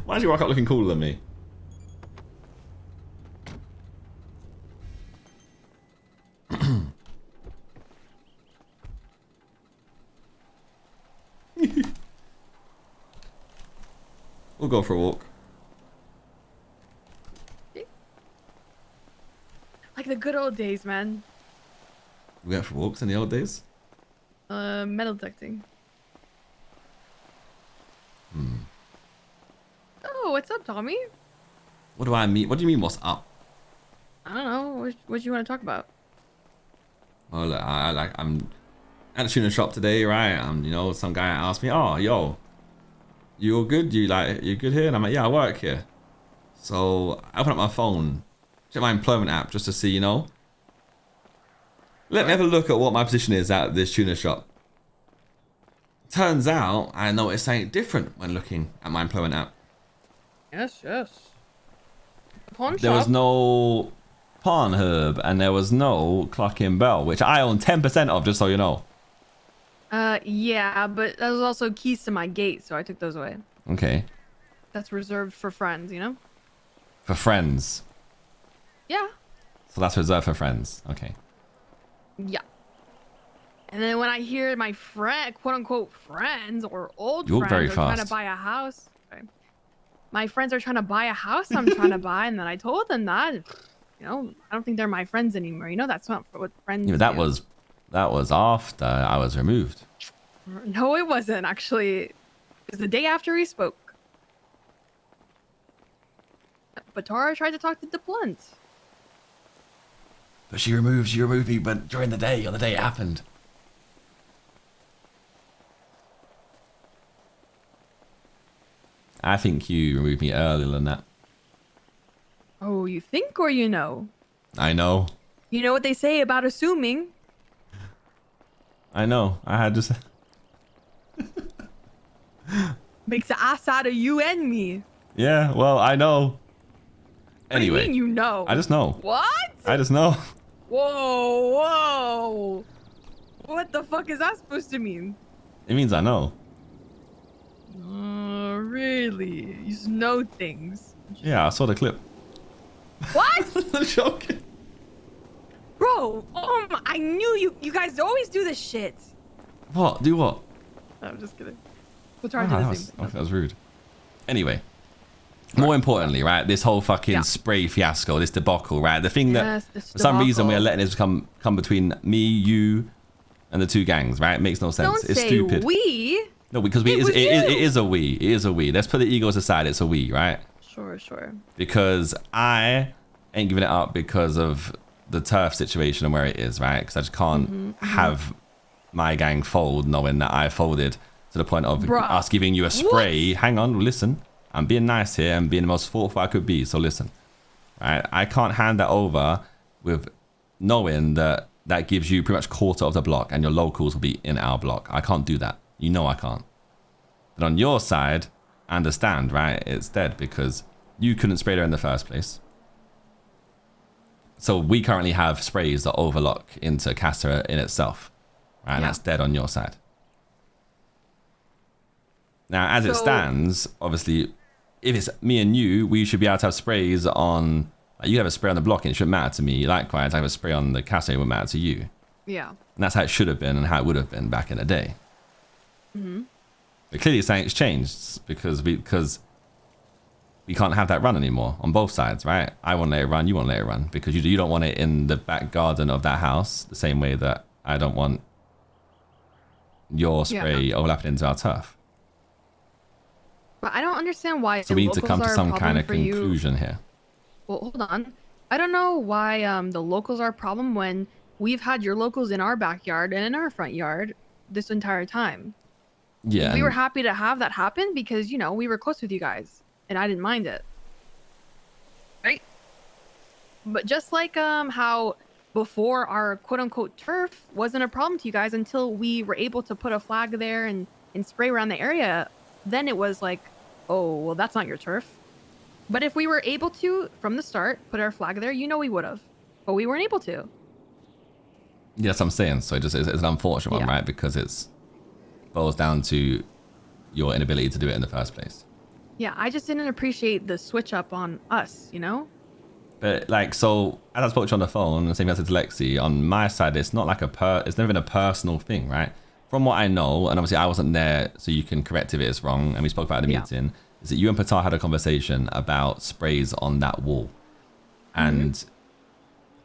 Why did you walk up looking cooler than me? We'll go for a walk. Like the good old days, man. We went for walks in the old days? Metal detecting. Oh, what's up, Tommy? What do I mean? What do you mean, what's up? I don't know. What do you want to talk about? Well, look, I'm at the tuner shop today, right? You know, some guy asked me, "Oh, yo, you all good? You good here?" And I'm like, "Yeah, I work here." So I open up my phone, check my employment app just to see, you know. Let me have a look at what my position is at this tuner shop. Turns out I noticed something different when looking at my employment app. Yes, yes. The pawn shop. There was no Pornhub and there was no Clock in Bell, which I own 10% of, just so you know. Yeah, but that was also keys to my gate, so I took those away. Okay. That's reserved for friends, you know? For friends. Yeah. So that's reserved for friends. Okay. Yeah. And then when I hear my friend, quote unquote friends or old You walk very friends are trying to fast. buy a house. Okay. My friends are trying to buy a house I'm trying to buy, and then I told them that, you know, I don't think they're my friends anymore. You know, that's not what friends Yeah, do. that was after I was removed. No, it wasn't actually. It was the day after we spoke. But Tara tried to talk to the blunt. But she removed me, but during the day, on the day it happened. I think you removed me earlier than that. Oh, you think or you know? I know. You know what they say about assuming. I know. I had just... Makes an ass out of you and me. Yeah, well, I know. Anyway. What do you mean you know? I just know. What? I just know. Whoa, whoa. What the fuck is that supposed to mean? It means I know. Really? You just know things. Yeah, I saw the clip. What? I'm joking. Bro, I knew you guys always do this shit. What? Do what? I'm just kidding. We'll try to do the same thing. That was rude. Anyway. More importantly, right, this whole fucking spray fiasco, this debacle, right? The thing that for some reason we are letting this come between me, you, and the two gangs, right? It makes no sense. Don't It's say stupid. we. No, because it is a we. It is a we. Let's put the egos aside. It's a we, right? Sure. Because I ain't giving it up because of the turf situation and where it is, right? Because I just can't have my gang fold knowing that I folded to the point of us giving you a spray. What? Hang on, listen. I'm being nice here and being the most thoughtful I could be. So listen, right? I can't hand that over with knowing that that gives you pretty much quarter of the block and your locals will be in our block. I can't do that. You know I can't. But on your side, I understand, right? It's dead because you couldn't spray there in the first place. So we currently have sprays that overlock into Castor in itself, right? And that's dead on your side. Now, as it stands, obviously, if it's me and you, we should be able to have sprays on... Like, you have a spray on the block and it shouldn't matter to me. Likewise, I have a spray on the Castor, it wouldn't matter to you. Yeah. And that's how it should have been and how it would have been back in the day. But clearly something's changed because we can't have that run anymore on both sides, right? I want to let it run, you want to let it run because you don't want it in the back garden of that house the same way that I don't want your spray overlapping into our turf. But I don't understand why. So we need to come to some kind of conclusion here. Well, hold on. I don't know why the locals are a problem when we've had your locals in our backyard and in our front yard this entire time. Yeah. We were happy to have that happen because, you know, we were close with you guys and I didn't mind it. Right? But just like how before our quote unquote turf wasn't a problem to you guys until we were able to put a flag there and spray around the area, then it was like, oh, well, that's not your turf. But if we were able to, from the start, put our flag there, you know we would have. But we weren't able to. Yes, I'm saying. So it's an unfortunate one, right? Because it's boils down to your inability to do it in the first place. Yeah, I just didn't appreciate the switch up on us, you know? But like, so as I spoke to you on the phone, the same as to Lexi, on my side, it's not like it's never been a personal thing, right? From what I know, and obviously I wasn't there, so you can correct if it's wrong, and we spoke about it in the meeting, is that you and Patar had a conversation about sprays on that wall. And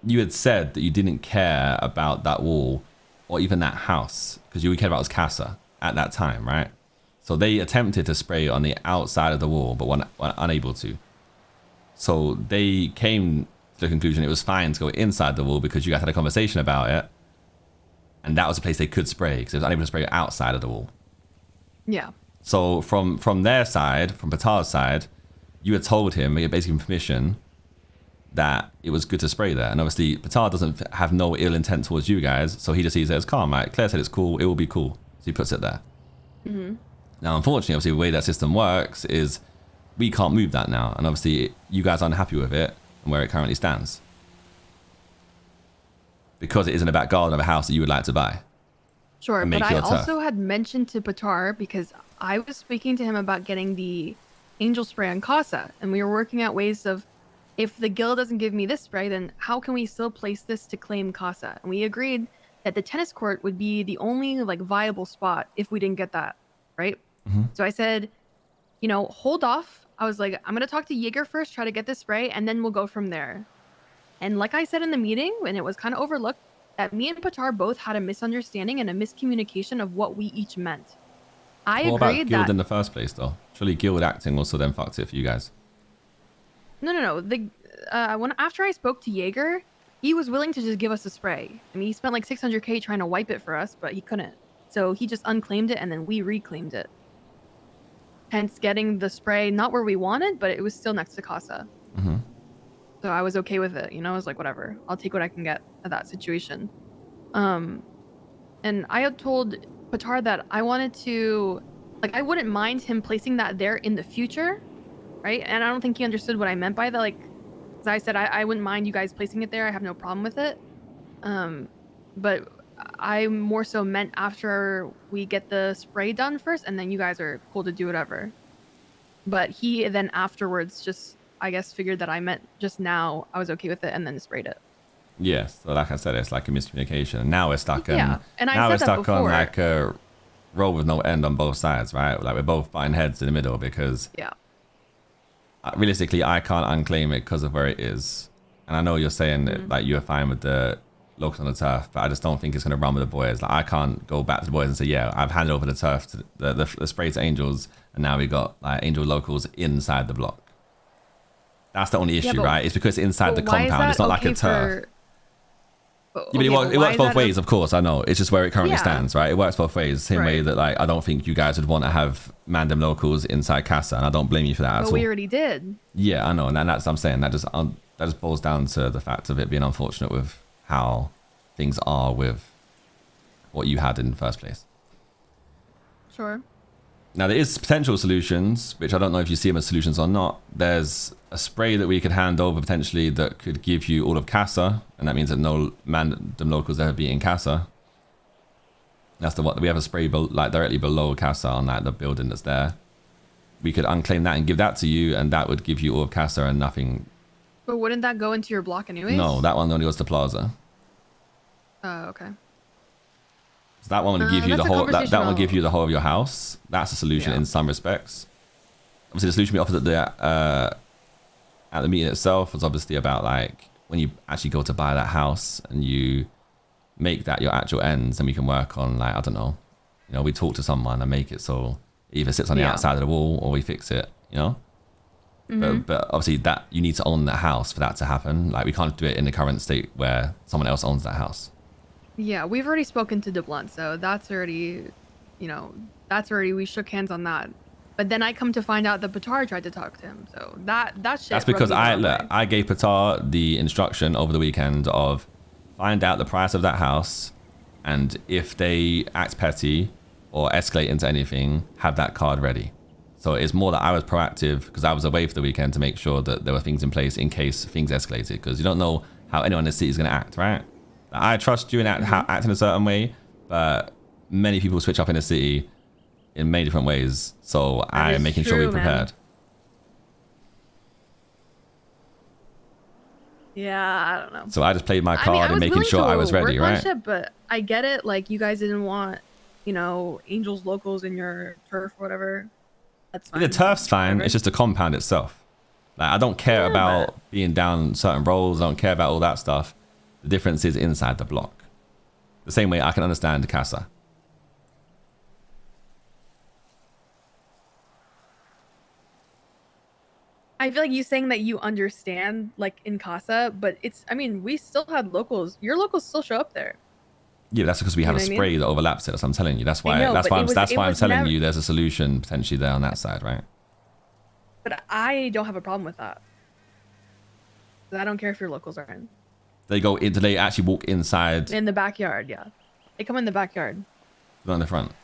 you had said that you didn't care about that wall or even that house because you cared about was Casa at that time, right? So they attempted to spray on the outside of the wall, but were unable to. So they came to the conclusion it was fine to go inside the wall because you guys had a conversation about it. And that was a place they could spray because they was unable to spray outside of the wall. Yeah. So from their side, from Patar's side, you had told him, you basically given permission that it was good to spray there. And obviously Patar doesn't have no ill intent towards you guys. So he just sees it as calm, right? Claire said it's cool. It will be cool. So he puts it there. Now, unfortunately, obviously, the way that system works is we can't move that now. And obviously, you guys aren't happy with it and where it currently stands. Because it isn't a back garden of a house that you would like to buy. Sure, but I also had mentioned to Patar, because I was speaking to him about getting the angel spray on Casa. And we were working out ways of, if the guild doesn't give me this spray, then how can we still place this to claim Casa? And we agreed that the tennis court would be the only like viable spot if we didn't get that, right? So I said, you know, hold off. I was like, I'm going to talk to Jaeger first, try to get this spray, and then we'll go from there. And like I said in the meeting, and it was kind of overlooked, that me and Patar both had a misunderstanding and a miscommunication of what we each meant. I agreed about guild in the first place, though? Surely guild acting also then fucked it for you guys. No. After I spoke to Jaeger, he was willing to just give us a spray. I mean, he spent like 600k trying to wipe it for us, but he couldn't. So he just unclaimed it, and then we reclaimed it. Hence getting the spray not where we wanted, but it was still next to Casa. So I was okay with it, you know. I was like, whatever, I'll take what I can get at that situation. And I had told Patar that I wanted to, like, I wouldn't mind him placing that there in the future, right? And I don't think he understood what I meant by that. Like, as I said, I wouldn't mind you guys placing it there. I have no problem with it. But I more so meant after we get the spray done first, and then you guys are cool to do whatever. But he then afterwards just, I guess, figured that I meant just now I was okay with it, and then sprayed it. Yes, so like I said, it's like a miscommunication. And now we're stuck on, and now we're stuck on like a roll with no end on both sides, right? Like we're both butting heads in the middle because realistically, I can't unclaim it because of where it is. And I know you're saying that like you're fine with the locals on the turf, but I just don't think it's going to run with the boys. Like I can't go back to the boys and say, yeah, I've handed over the turf to the spray to angels, and now we got like angel locals inside the block. That's the only issue, right? It's because it's inside the compound. It's not like a turf. But it works both ways, of course. I know. It's just where it currently stands, right? It works both ways. Same way that like I don't think you guys would want to have Mandem locals inside Casa, and I don't blame you for that at all. But we already did. Yeah, I know, and that's what I'm saying. That just boils down to the fact of it being unfortunate with how things are with what you had in the first place. Sure. Now there is potential solutions, which I don't know if you see them as solutions or not. There's a spray that we could hand over potentially that could give you all of Casa, and that means that no Mandem locals ever be in Casa. That's the what we have a spray like directly below Casa on like the building that's there. We could unclaim that and give that to you, and that would give you all of Casa and nothing. But wouldn't that go into your block anyways? No, that one only goes to Plaza. Oh, okay. So that one would give you the whole. That one will give you the whole of your house. That's a solution in some respects. Obviously, the solution we offered at the meeting itself was obviously about like when you actually go to buy that house and you make that your actual ends, and we can work on like I don't know, you know, we talk to someone and make it so it either sits on the outside of the wall or we fix it, you know. But obviously that you need to own that house for that to happen. Like we can't do it in the current state where someone else owns that house. Yeah, we've already spoken to DeBlunt, so that's already, you know, we shook hands on that. But then I come to find out that Patar tried to talk to him, so that shit. That's because I gave Patar the instruction over the weekend of find out the price of that house, and if they act petty or escalate into anything, have that card ready. So it's more that I was proactive because I was away for the weekend to make sure that there were things in place in case things escalated, because you don't know how anyone in the city is going to act, right? I trust you in act in a certain way, but many people switch up in the city in many different ways. So I'm making sure we're prepared. Yeah, I don't know. So I just played my I mean, card I and was making willing sure to I was ready, work on right? shit, but I get it. Like, you guys didn't want, you know, Angels locals in your turf or whatever. That's The fine. turf's fine. Whatever. It's just the compound itself. Like, I don't care Yeah, but about being down certain roles. I don't care about all that stuff. The difference is inside the block. The same way I can understand Casa. I feel like you saying that you understand, like in Casa, but it's, I mean, we still had locals. Your locals still show up there. Yeah, that's because we You have know a what I mean? spray that overlaps it. That's what I'm telling you. That's I why. know, That's but why. That's it why I'm was telling never. you. There's a solution potentially there on that side, right? But I don't have a problem with that. I don't care if your locals are in. They go in. Do they actually walk inside? In the backyard, yeah. They come in the backyard. Not in the front. To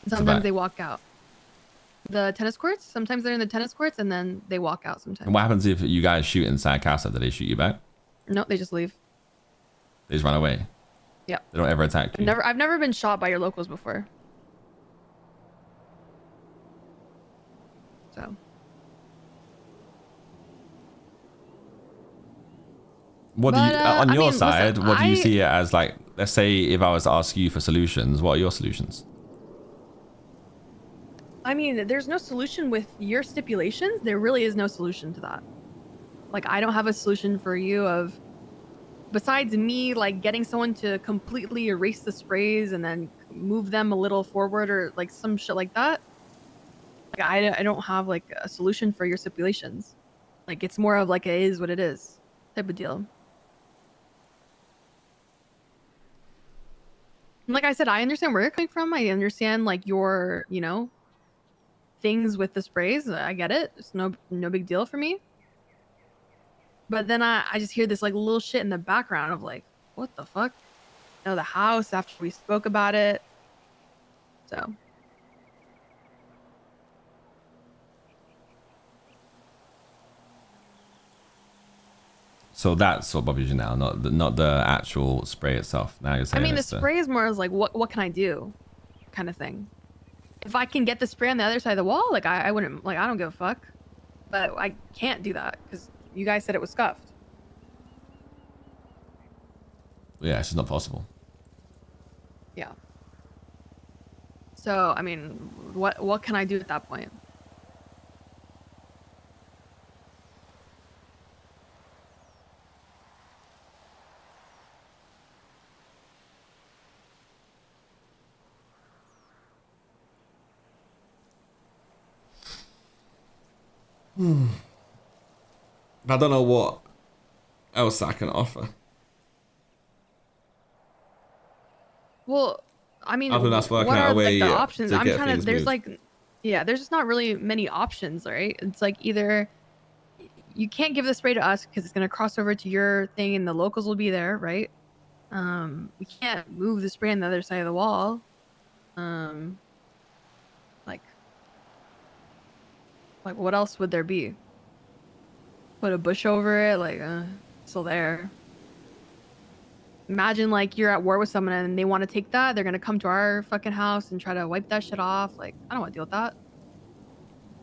the Sometimes back. they walk out. The tennis courts. Sometimes they're in the tennis courts, and then they walk out. Sometimes. And what happens if you guys shoot inside Casa? Do they shoot you back? No, they just leave. They just run away. Yep. They don't ever attack you. I've never been shot by your locals before. So. What do you on your side? Listen, What do you see it as? Like, let's say if I was to ask you for solutions, what are your solutions? I mean, there's no solution with your stipulations. There really is no solution to that. Like, I don't have a solution for you of, besides me, like, getting someone to completely erase the sprays and then move them a little forward or like some shit like that. Like, I don't have like a solution for your stipulations. Like, it's more of like, it is what it is type of deal. Like I said, I understand where you're coming from. I understand like your, you know, things with the sprays. I get it. It's no big deal for me. But then I just hear this like little shit in the background of like, what the fuck? You know, the house after we spoke about it. So. So that's what bothers you now, not the actual spray itself. Now you're saying. I mean, the spray is more as like, what can I do, kind of thing. If I can get the spray on the other side of the wall, like I wouldn't, like, I don't give a fuck. But I can't do that because you guys said it was scuffed. Yeah, it's just not possible. Yeah. So I mean, what can I do at that point? I don't know what else I can offer. Well, I mean, Other than us working what out are a way like the options? to I'm get trying to. things There's moved. like, yeah, there's just not really many options, right? It's like either you can't give the spray to us because it's gonna cross over to your thing and the locals will be there, right? We can't move the spray on the other side of the wall. Like what else would there be? Put a bush over it, like, still there. Imagine like you're at war with someone and they want to take that. They're gonna come to our fucking house and try to wipe that shit off. Like, I don't want to deal with that.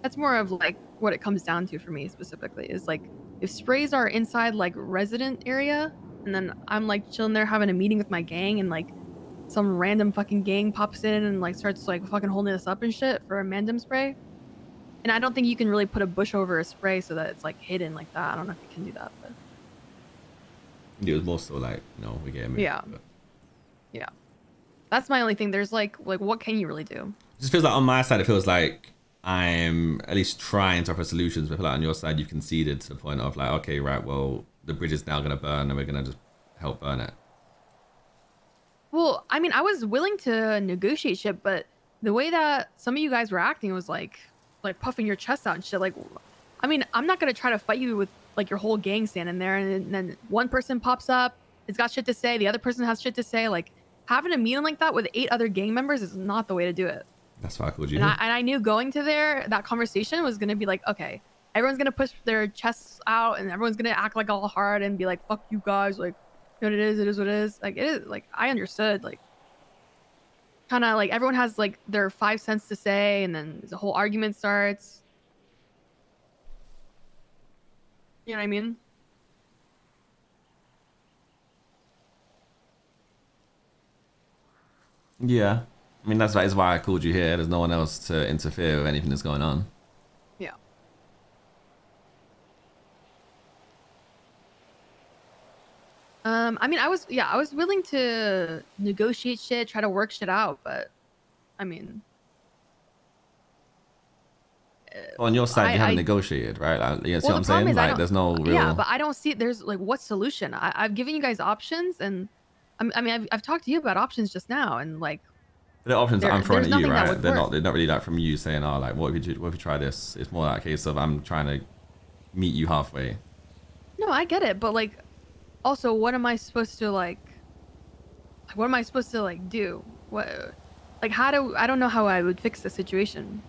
That's more of like what it comes down to for me specifically is like if sprays are inside like resident area and then I'm like chilling there having a meeting with my gang and like some random fucking gang pops in and like starts like fucking holding us up and shit for a random spray. And I don't think you can really put a bush over a spray so that it's like hidden like that. I don't know if you can do that, but It was more so like, no, we get it. yeah. But yeah. That's my only thing. There's like what can you really do? It just feels like on my side, it feels like I'm at least trying to offer solutions. But I feel like on your side, you've conceded to the point of like, okay, right, well, the bridge is now going to burn and we're going to just help burn it. Well, I mean, I was willing to negotiate shit, but the way that some of you guys were acting was like puffing your chest out and shit. Like, I mean, I'm not gonna try to fight you with like your whole gang standing there, and then one person pops up, it's got shit to say, the other person has shit to say. Like, having a meeting like that with 8 other gang members is not the way to do it. That's why I called you. And I knew going to there, that conversation was gonna be like, okay, everyone's gonna push their chests out, and everyone's gonna act like all hard and be like, fuck you guys, like. You know what it is what it is. Like, it is, like, I understood, like, kind of like everyone has like their 5 cents to say and then the whole argument starts. You know what I mean? Yeah. I mean, that is why I called you here. There's no one else to interfere with anything that's going on. Yeah. I mean, I was willing to negotiate shit, try to work shit out, but I mean, On your side, you haven't negotiated, right? Like, you see what I'm saying? Like, there's no real... Yeah, but I don't see there's like what solution. I've given you guys options, and I mean, I've talked to you about options just now, and like the options that I'm throwing at you, right? They're not really like from you saying, oh, like what if you try this? It's more like a case of I'm trying to meet you halfway. No, I get it, but like, also, what am I supposed to like? What am I supposed to like do? What, like, I don't know how I would fix the situation.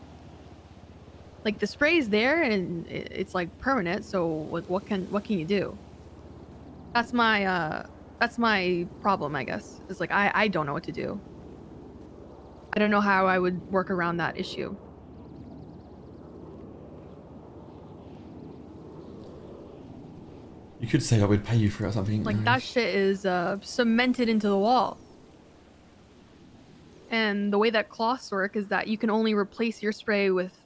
Like the spray's there and it's like permanent. So what can you do? That's my problem, I guess. Is like I don't know what to do. I don't know how I would work around that issue. You could say I would pay you for it or something. Like that shit is cemented into the wall. And the way that cloths work is that you can only replace your spray with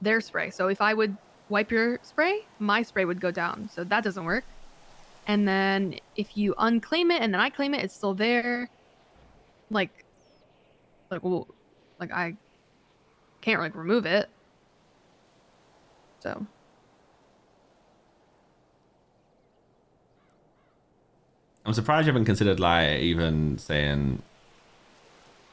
their spray. So if I would wipe your spray, my spray would go down. So that doesn't work. And then if you unclaim it and then I claim it, it's still there. Like I can't like remove it. So I'm surprised you haven't considered like even saying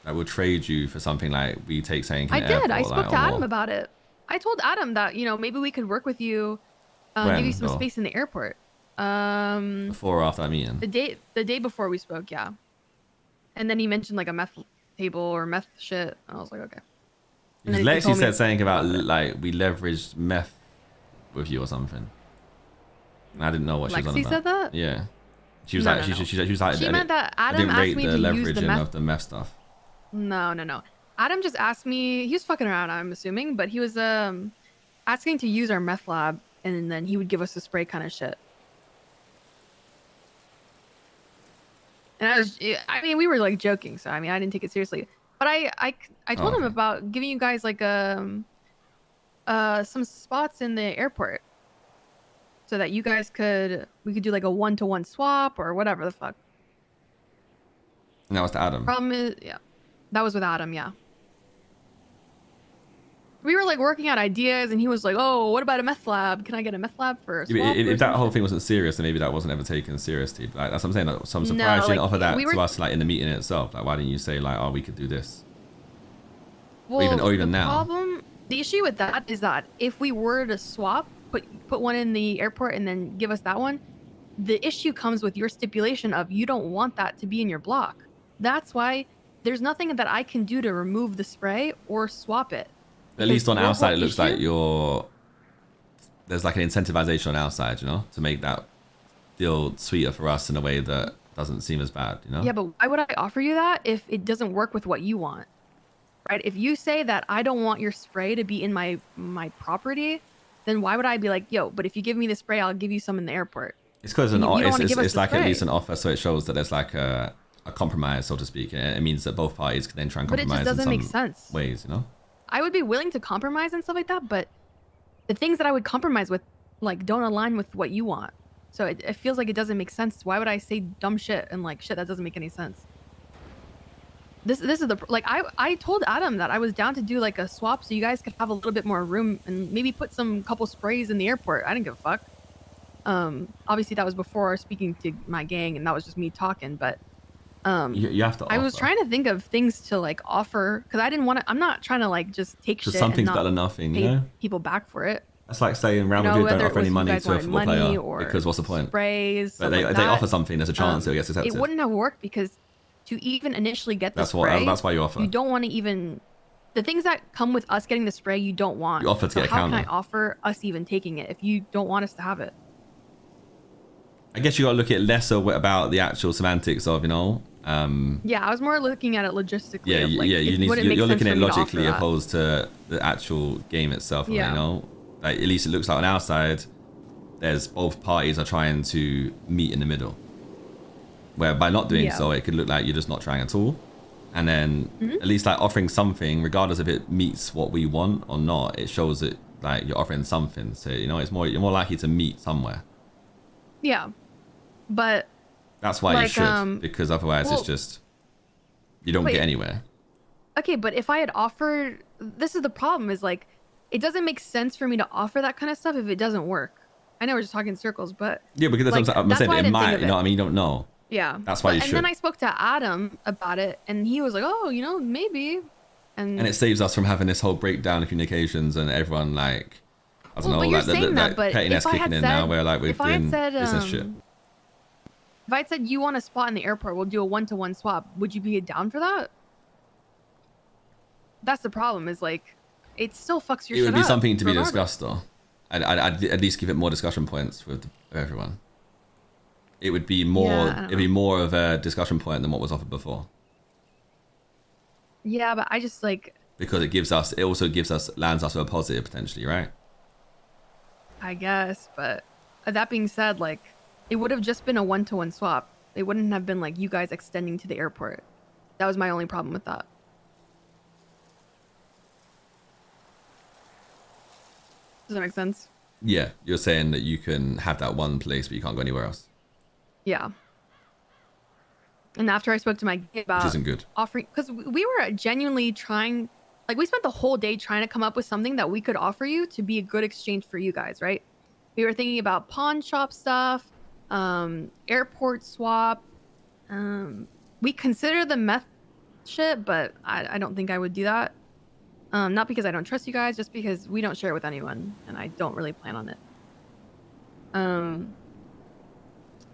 I would trade you for something like we take saying. I did. I spoke to Adam about it. I told Adam that, you know, maybe we could work with you, give you some space in the airport. Before or after that meeting? The day before we spoke, yeah. And then he mentioned like a meth table or meth shit. I was like, okay. Lexi said something about like we leveraged meth with you or something. And I didn't know what she was on about. Lexi said that? Yeah. She was she was like she meant that Adam asked me to use the meth of the meth stuff. No. Adam just asked me, he was fucking around, I'm assuming, but he was asking to use our meth lab and then he would give us a spray kind of shit. And I mean, we were like joking, so I mean, I didn't take it seriously. But I told him about giving you guys like some spots in the airport so that you guys we could do like a 1-to-1 swap or whatever the fuck. And that was to Adam. Problem is, yeah, that was with Adam, yeah. We were like working out ideas, and he was like, "Oh, what about a meth lab? Can I get a meth lab for a swap?" If that whole thing wasn't serious, then maybe that wasn't ever taken seriously. Like that's what I'm saying. Like, so I'm surprised you didn't offer that to us like in the meeting itself. Like, why didn't you say like, "Oh, we could do this"? Well, or even now. The issue with that is that if we were to swap, put one in the airport and then give us that one, the issue comes with your stipulation of you don't want that to be in your block. That's why there's nothing that I can do to remove the spray or swap it. At least on our side, it looks like there's like an incentivization on our side, you know, to make that deal sweeter for us in a way that doesn't seem as bad, you know? Yeah, but why would I offer you that if it doesn't work with what you want? Right? If you say that I don't want your spray to be in my property, then why would I be like, yo, but if you give me the spray, I'll give you some in the airport? It's because it's like at least an offer, so it shows that there's like a compromise, so to speak. It means that both parties can then try and compromise. But it just doesn't make sense. Ways, you know? I would be willing to compromise and stuff like that, but the things that I would compromise with, like, don't align with what you want. So it feels like it doesn't make sense. Why would I say dumb shit and like shit that doesn't make any sense? This is the like I told Adam that I was down to do like a swap so you guys could have a little bit more room and maybe put some couple sprays in the airport. I didn't give a fuck. Obviously that was before speaking to my gang and that was just me talking, but you have to offer. I was trying to think of things to like offer because I didn't want to. I'm not trying to like just take shit. Something's better than nothing, you know. People back for it. That's like saying Real Madrid don't offer any money to a football player because what's the point? Sprays. But they offer something. There's a chance it gets accepted. It wouldn't have worked because to even initially get the spray, that's why you offer. You don't want to even the things that come with us getting the spray. You don't want. You offer to get a counter. How can I offer us even taking it if you don't want us to have it? I guess you got to look at less about the actual semantics of, you know. Yeah, I was more looking at it logistically. Yeah, like, you're looking at it logically opposed to the actual game itself. Yeah. You know, like at least it looks like on our side, there's both parties are trying to meet in the middle. Where by not doing so, it could look like you're just not trying at all, And then at least like offering something, regardless if it meets what we want or not, it shows that like you're offering something. So you know, you're more likely to meet somewhere. Yeah, but that's why you should, because otherwise it's just you don't get anywhere. Okay, but if I had offered, this is the problem, is like it doesn't make sense for me to offer that kind of stuff if it doesn't work. I know we're just talking in circles, but yeah, because like, I'm saying it might, you know what I mean? You don't know. Yeah, that's why you should. And then I spoke to Adam about it, and he was like, "Oh, you know, maybe." And it saves us from having this whole breakdown of communications and everyone like, I don't know, like the pettiness kicking in now, where like we're doing business shit. If I had said you want a spot in the airport, we'll do a 1-to-1 swap. Would you be down for that? That's the problem. Is like, it still fucks your shit up. It would be something to be discussed, though. I'd at least give it more discussion points with everyone. It would be more. It'd be more of a discussion point than what was offered before. Yeah, but I just like, because it also lands us with a positive potentially, right? I guess, but that being said, like, it would have just been a 1-to-1 swap. It wouldn't have been like you guys extending to the airport. That was my only problem with that. Does that make sense? Yeah, you're saying that you can have that one place, but you can't go anywhere else. Yeah. And after I spoke to my kid about, which isn't good, offering, because we were genuinely trying, like, we spent the whole day trying to come up with something that we could offer you to be a good exchange for you guys, right? We were thinking about pawn shop stuff, airport swap. We consider the meth shit, but I don't think I would do that. Not because I don't trust you guys, just because we don't share it with anyone, and I don't really plan on it.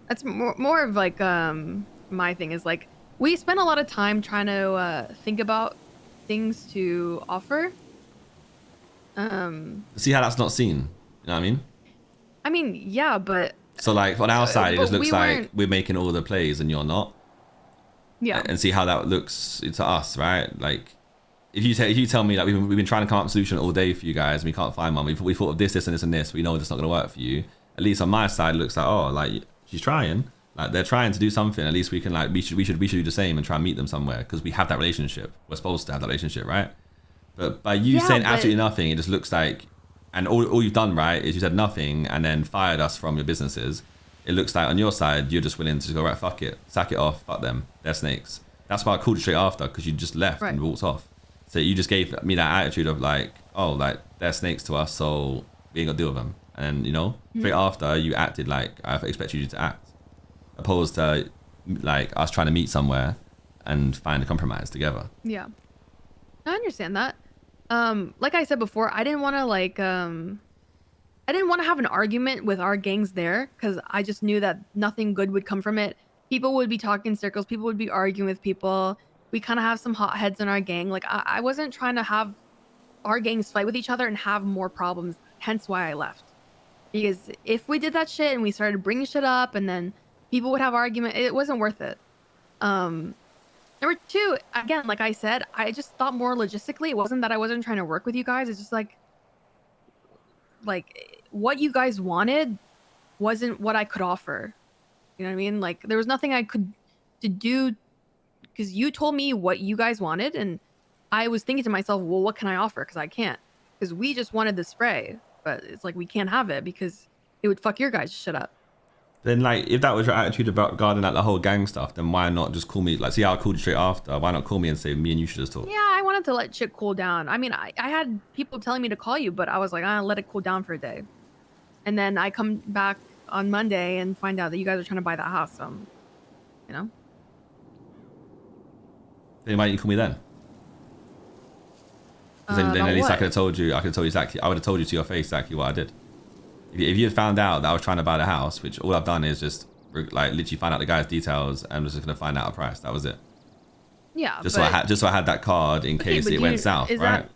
That's more of like my thing is like, we spent a lot of time trying to think about things to offer. See how that's not seen, you know what I mean? I mean, yeah, but so like on our side, it just looks like we're making all the plays and you're not. Yeah. And see how that looks to us, right? Like, if you tell me that we've been trying to come up with a solution all day for you guys and we can't find one, we thought of this, and this, and this, we know it's not going to work for you. At least on my side, it looks like, oh, like she's trying, like they're trying to do something. At least we can, like, we should do the same and try and meet them somewhere, because we have that relationship. We're supposed to have that relationship, right? But by you saying absolutely nothing, it just looks like, and all you've done, right, is you said nothing and then fired us from your businesses. It looks like on your side, you're just willing to go, right, fuck it, sack it off, fuck them, they're snakes. That's why I called you straight after, because you just left and walked off. So you just gave me that attitude of like, oh, like they're snakes to us, so we ain't gonna deal with them. And you know, straight after you acted like I expected you to act, opposed to like us trying to meet somewhere and find a compromise together. Yeah, I understand that. Like I said before, I didn't want to have an argument with our gangs there, because I just knew that nothing good would come from it. People would be talking in circles. People would be arguing with people. We kind of have some hot heads in our gang. Like, I wasn't trying to have our gangs fight with each other and have more problems. Hence why I left. Because if we did that shit and we started bringing shit up and then people would have argument, it wasn't worth it. Number two, again, like I said, I just thought more logistically. It wasn't that I wasn't trying to work with you guys. It's just like what you guys wanted wasn't what I could offer. You know what I mean? Like, there was nothing I could do, because you told me what you guys wanted, and I was thinking to myself, well, what can I offer? Because I can't. Because we just wanted the spray, but it's like we can't have it because it would fuck your guys' shit up. Then, like, if that was your attitude about regarding like the whole gang stuff, then why not just call me? Like, see how I called you straight after? Why not call me and say me and you should just talk? Yeah, I wanted to let shit cool down. I mean, I had people telling me to call you, but I was like, let it cool down for a day. And then I come back on Monday and find out that you guys are trying to buy that house. So, you know. Then why didn't you call me then? Then at least I could have told you. I could have told you exactly. I would have told you to your face exactly what I did. If you had found out that I was trying to buy the house, which all I've done is just like literally find out the guy's details and was just gonna find out a price. That was it. Yeah. Just so I had that card in case it went south, right?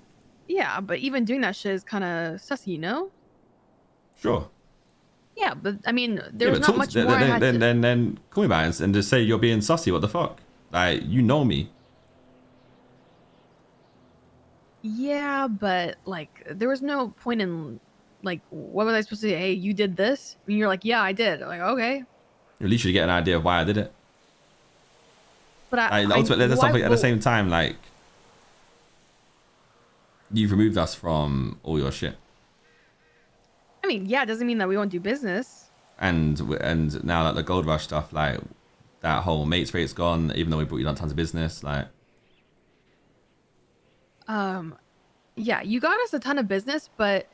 Yeah, but even doing that shit is kind of sussy, you know? Sure. Yeah, but I mean, there was not much more. Then call me back and just say you're being sussy. What the fuck? Like, you know me. Yeah, but like, there was no point in, like, what was I supposed to say? Hey, you did this? And you're like, yeah, I did. I'm like, okay. At least you get an idea of why I did it. But like, ultimately, there's something at the same time, like, you've removed us from all your shit. I mean, yeah, it doesn't mean that we won't do business. And now that the gold rush stuff, like, that whole mates rate's gone, even though we brought you down tons of business, like. Yeah, you got us a ton of business, but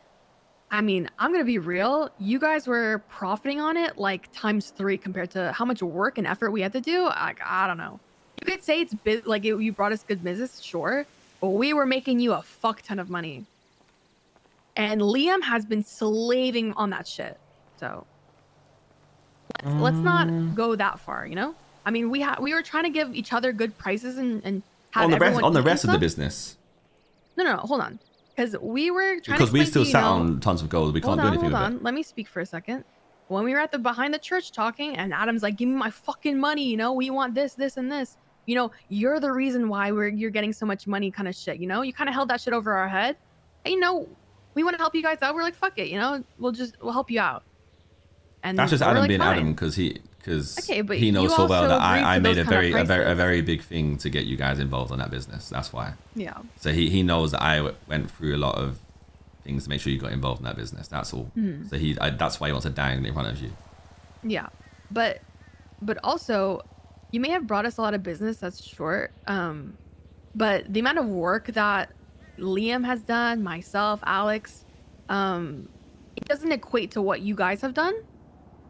I mean, I'm gonna be real. You guys were profiting on it like ×3 compared to how much work and effort we had to do. I don't know. You could say it's like you brought us good business, sure, but we were making you a fuck ton of money. And Liam has been slaving on that shit. So let's not go that far, you know? I mean, we were trying to give each other good prices and have everyone on the rest of the business. No, hold on. Because we were trying because to we still sat on tons of gold. We can't do anything with it. Let me speak for a second. When we were at the behind the church talking, and Adam's like, "Give me my fucking money, you know. We want this, this, and this. You know, you're the reason why you're getting so much money, kind of shit. You know, you kind of held that shit over our head. And, you know, we want to help you guys out. We're like, fuck it, you know, we'll help you out. And that's just Adam like, being fine. Adam because okay, but he knows full well that I made a very big thing to get you guys involved on that business. That's why. Yeah. So he knows that I went through a lot of things to make sure you got involved in that business. That's all. So that's why he wants to dangle in front of you. Yeah, but also, you may have brought us a lot of business. That's short. But the amount of work that Liam has done, myself, Alex, it doesn't equate to what you guys have done.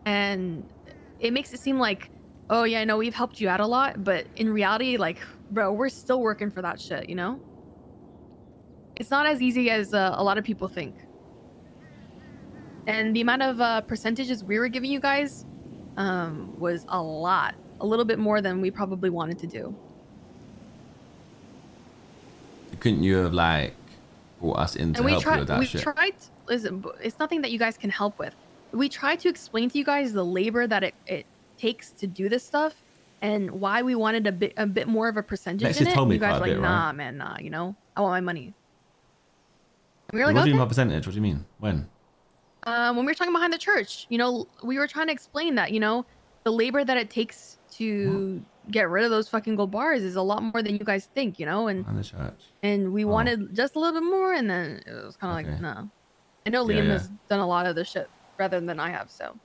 And it makes it seem like, oh yeah, I know we've helped you out a lot, but in reality, like, bro, we're still working for that shit, you know? It's not as easy as a lot of people think. And the amount of percentages we were giving you guys was a little bit more than we probably wanted to do. Couldn't you have like brought us in to help you with that shit? Listen, it's nothing that you guys can help with. We tried to explain to you guys the labor that it takes to do this stuff and why we wanted a bit more of a percentage in it. You guys were like, nah, right? Man, nah, you know, I want my money. We were like, what do you mean by percentage? What do you mean? When? When we were talking behind the church, you know, we were trying to explain that, you know, the labor that it takes to get rid of those fucking gold bars is a lot more than you guys think, you know, and the church. And we wanted just a little bit more, and then it was kind of like, no. I know Liam has done a lot of the shit rather than I have, so.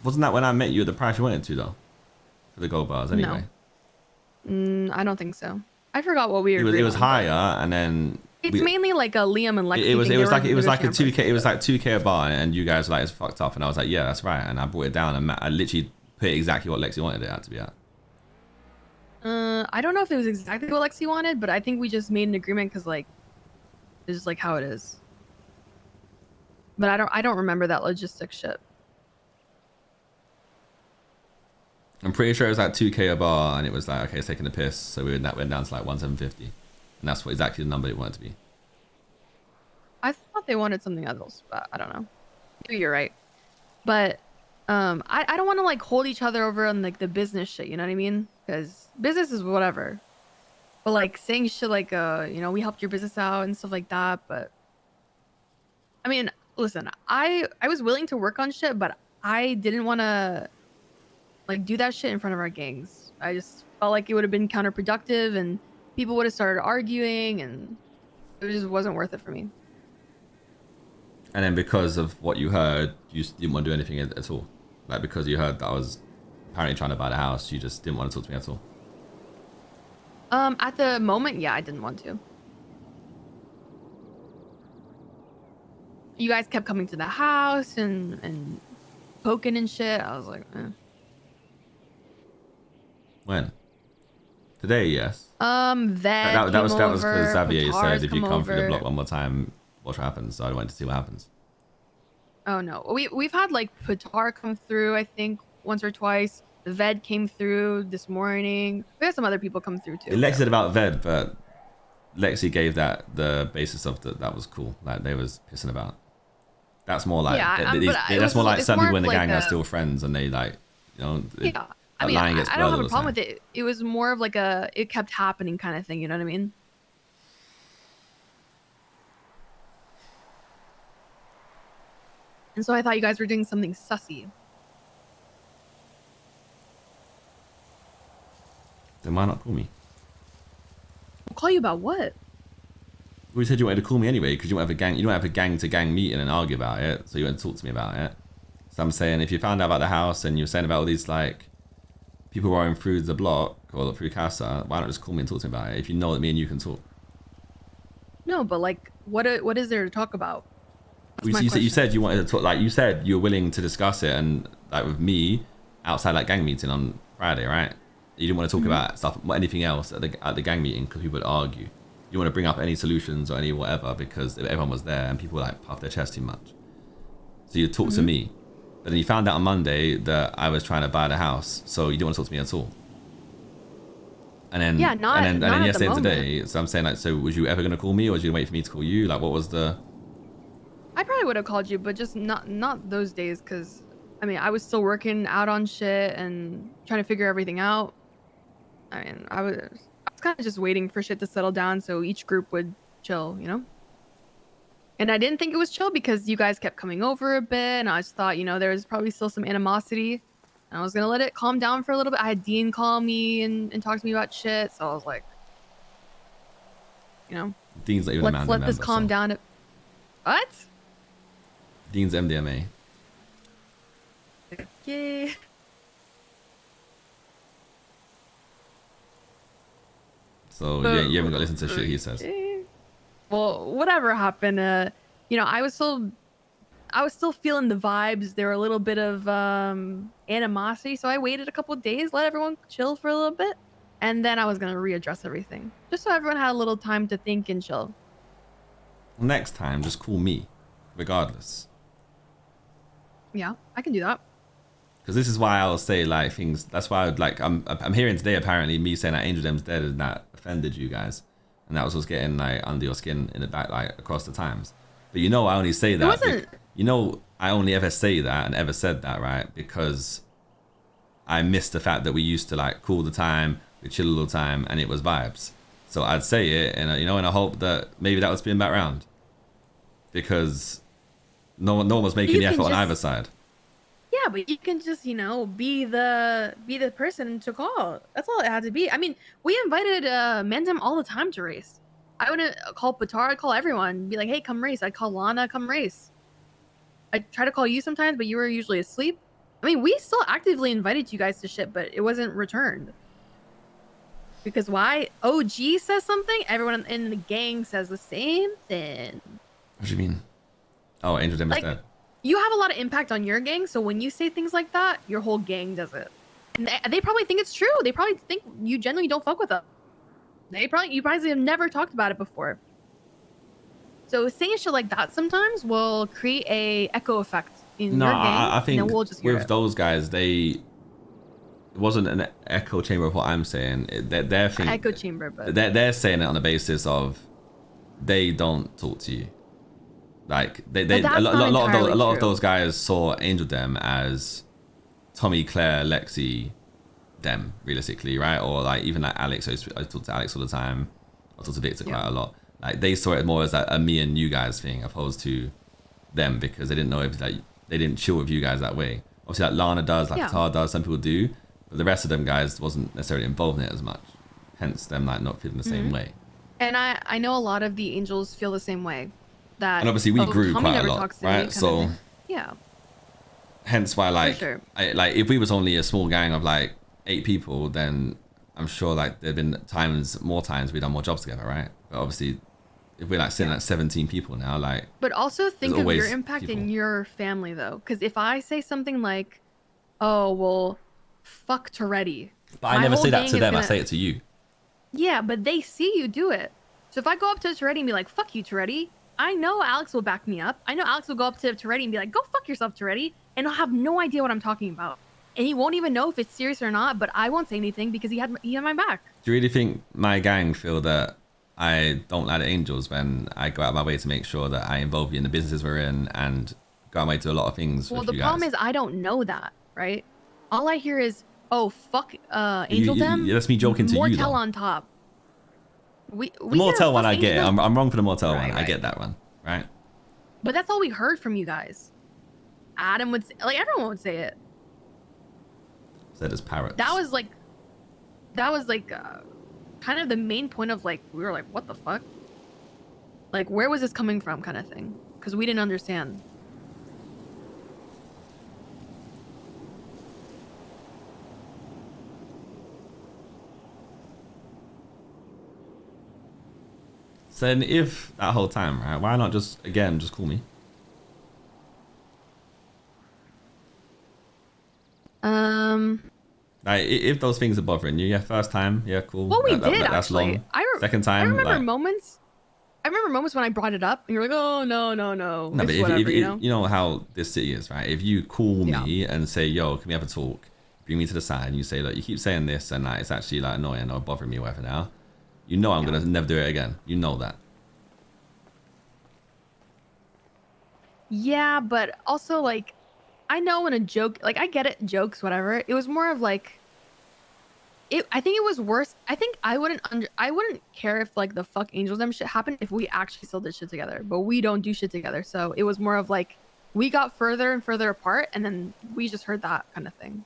Wasn't that when I met you at the price you wanted to, though? For the gold bars, anyway. No. I don't think so. I forgot what we were. It was higher, and then it's mainly like a Liam and Lexi. It was like a 2K. It was like 2K a bar, and you guys were like, it's fucked up, and I was like, yeah, that's right, and I brought it down, and I literally put exactly what Lexi wanted it at to be at. I don't know if it was exactly what Lexi wanted, but I think we just made an agreement because like it's just like how it is. But I don't remember that logistics shit. I'm pretty sure it was like 2K a bar, and it was like, okay, it's taking a piss, so we went down to like 1,750, and that's what exactly the number it wanted to be. I thought they wanted something else, but I don't know. Maybe you're right. But I don't want to like hold each other over on like the business shit, you know what I mean? Because business is whatever. But like saying shit like you know, we helped your business out and stuff like that, but I mean, listen, I was willing to work on shit, but I didn't want to like do that shit in front of our gangs. I just felt like it would have been counterproductive and people would have started arguing, and it just wasn't worth it for me. And then because of what you heard, you didn't want to do anything at all. Like because you heard that I was apparently trying to buy the house, you just didn't want to talk to me at all. At the moment, yeah, I didn't want to. You guys kept coming to the house and poking and shit. I was like, eh. When? Today, yes. That was because Xavier said if you come through the block one more time, watch what happens. So I went to see what happens. Oh no, we've had like Patar come through, I think once or twice. The Ved came through this morning. We had some other people come through too. Lexi said about Ved, but Lexi gave that the basis of that was cool. Like they was pissing about. That's more like that's more like some people in the gang are still friends and they like, you know. Yeah, I mean, I don't have a problem with it. It was more of like it kept happening kind of thing. You know what I mean? And so I thought you guys were doing something sussy. Then why not call me? I'll call you about what? Well, you said you wanted to call me anyway because you don't have a gang. You don't have a gang to gang meeting and argue about it. So you want to talk to me about it. So I'm saying if you found out about the house and you're saying about all these like people rolling through the block or through Casa, why not just call me and talk to me about it if you know that me and you can talk? No, but like, what is there to talk about? You said you wanted to talk. Like you said you were willing to discuss it and like with me outside that gang meeting on Friday, right? You didn't want to talk about stuff, anything else at the gang meeting because people would argue. You want to bring up any solutions or any whatever because everyone was there and people like puff their chest too much. So you talk to me, but then you found out on Monday that I was trying to buy the house, so you didn't want to talk to me at all. And then yeah, and then yesterday and today, so I'm saying like, so was you ever gonna call me or was you gonna wait for me to call you? Like, what was the? I probably would have called you, but just not those days, because I mean I was still working out on shit and trying to figure everything out. I mean I was kind of just waiting for shit to settle down so each group would chill, you know? And I didn't think it was chill because you guys kept coming over a bit and I just thought, you know, there was probably still some animosity and I was going to let it calm down for a little bit. I had Dean call me and talk to me about shit. So I was like, you know, Dean's not even a man. Let this calm down. What? Dean's MDMA. Okay. So you haven't got to listen to shit he says. Well, whatever happened, you know, I was still feeling the vibes. There were a little bit of animosity, so I waited a couple of days, let everyone chill for a little bit, and then I was gonna readdress everything, just so everyone had a little time to think and chill. Next time, just call me, regardless. Yeah, I can do that. Because this is why I'll say like things. That's why I would like. I'm hearing today apparently me saying that Angel Dem's dead and that offended you guys, and that was what's getting like under your skin in the back, like across the times. But you know, I only say that. You know, I only ever say that and ever said that, right? Because I miss the fact that we used to like cool the time, we chill all the time, and it was vibes. So I'd say it, and you know, and I hope that maybe that was spin back round. Because no one was making the effort on either side. Yeah, but you can just, you know, be the person to call. That's all it had to be. I mean, we invited Mandem all the time to race. I wouldn't call Patar, I'd call everyone. Be like, hey, come race. I'd call Lana, come race. I'd try to call you sometimes, but you were usually asleep. I mean, we still actively invited you guys to shit, but it wasn't returned. Because why? OG says something, everyone in the gang says the same thing. What do you mean? Oh, Angel Dem is dead. You have a lot of impact on your gang, so when you say things like that, your whole gang does it. And they probably think it's true. They probably think you genuinely don't fuck with them. You probably have never talked about it before. So saying shit like that sometimes will create a echo effect in your gang. I think we'll just with those guys, it wasn't an echo chamber of what I'm saying. They're thinking, echo chamber, but they're saying it on the basis of they don't talk to you. Like a lot of those guys saw Angel Dem as Tommy, Claire, Lexi, Dem, realistically, right? Or like even like Alex. I talk to Alex all the time. I talk to Victor quite a lot. Like they saw it more as like a me and you guys thing, opposed to them, because they didn't know if like they didn't chill with you guys that way. Obviously, like Lana does, like Tar does, some people do, but the rest of them guys wasn't necessarily involved in it as much. Hence them like not feeling the same way. And I know a lot of the Angels feel the same way. That and obviously we grew Tommy quite a lot, right? So yeah. Hence why like sure. like if we was only a small gang of like 8 people, then I'm sure like there've been more times we've done more jobs together, right? But obviously if we're like sitting at 17 people now, like. But also think of your impact in your family though, because if I say something like, "Oh well, fuck Toretti," but I never say that to them. I say it to you. Yeah, but they see you do it. So if I go up to Toretti and be like, "Fuck you, Toretti," I know Alex will back me up. I know Alex will go up to Toretti and be like, "Go fuck yourself, Toretti," and I'll have no idea what I'm talking about, and he won't even know if it's serious or not. But I won't say anything because he had my back. Do you really think my gang feel that I don't like the Angels when I go out of my way to make sure that I involve you in the businesses we're in and go out of my way to a lot of things? Well, the problem is I don't know that, right? All I hear is, "Oh fuck, Angel Dem." That's me joking to you. Mortel on top. The Mortel one I get. I'm wrong for the Mortel one. I get that one, right? But that's all we heard from you guys. Adam would say, like everyone would say it. Said as parrots. That was like kind of the main point of like we were like, what the fuck? Like where was this coming from, kind of thing, because we didn't understand. So then if that whole time, right, why not just call me? Like if those things are bothering you, yeah, first time, yeah, cool. Well, we did that's actually. long. Second time, I remember like, moments. I remember moments when I brought it up, and you're like, "Oh no, no, no." No, but whatever, you know how this city is, right? If you call me and say, "Yo, can we have a talk?" Bring me to the side, and you say, "Look, you keep saying this, and like it's actually like annoying or bothering me, or whatever." Now, you know I'm gonna never do it again. You know that. Yeah, but also like, I know when a joke, like I get it, jokes, whatever. It was more of like, I think it was worse. I think I wouldn't care if like the fuck Angels them shit happened if we actually still did shit together, but we don't do shit together. So it was more of like, we got further and further apart, and then we just heard that kind of thing.